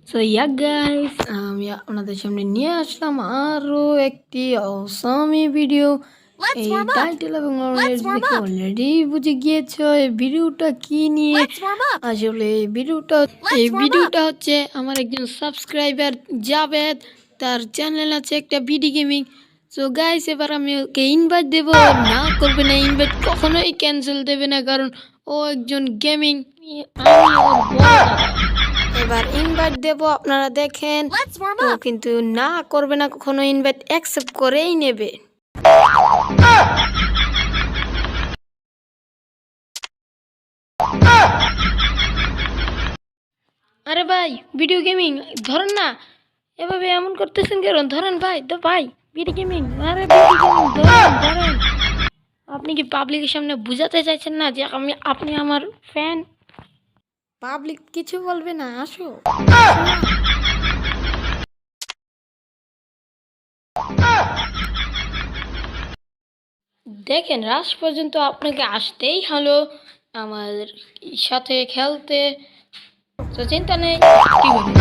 So yeah guys, আমি আপনাদের সামনে নিয়ে আসলাম আরও একটি অসামি ভিডিও। এই টাইটেল এবং দেখে অলরেডি বুঝে গিয়েছো এই ভিডিওটা কি নিয়ে। আসলে এই ভিডিওটা হচ্ছে আমার একজন সাবস্ক্রাইবার জাভেদ, তার চ্যানেল আছে একটা বিডি গেমিং। সো গাইস, এবার আমি ওকে ইনভাইট দেবো, না করবে না, ইনভাইট কখনোই ক্যান্সেল দেবে না, কারণ ও একজন গেমিং। এবার ইনভাইট দেব, আপনারা দেখেন। ও কিন্তু না করবে না, কখনো ইনভাইট অ্যাকসেপ্ট করেই নেবে। আরে ভাই, ভিডিও গেমিং ধরেন না, এভাবে এমন করতেছেন কেন? ধরেন ভাই, তো ভাই ভিডিও গেমিং, আরে ভিডিও গেমিং ধরেন। আপনি কি পাবলিকের সামনে বুঝাতে চাইছেন না যে আপনি আমার ফ্যান? পাবলিক কিছু বলবে না, আসো। দেখেন, রাশ পর্যন্ত আপনাকে আসতেই হলো আমার সাথে খেলতে, তো চিন্তা নেই। কি বলি,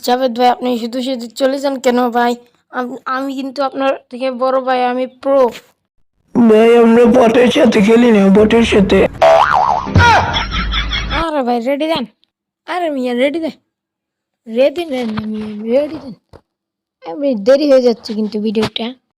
জাভেদ ভাই, আপনি শুধু শুধু চলে যান কেন ভাই? আমি কিন্তু আপনার থেকে বড় ভাই, আমি প্রো ভাই। আমরা বটের সাথে খেলি না, বটের সাথে। আরে ভাই রেডি দেন, আরে মিয়া রেডি দেন, রেডি দেন মিয়া, রেডি দেন। আমি দেরি হয়ে যাচ্ছে কিন্তু ভিডিওটা।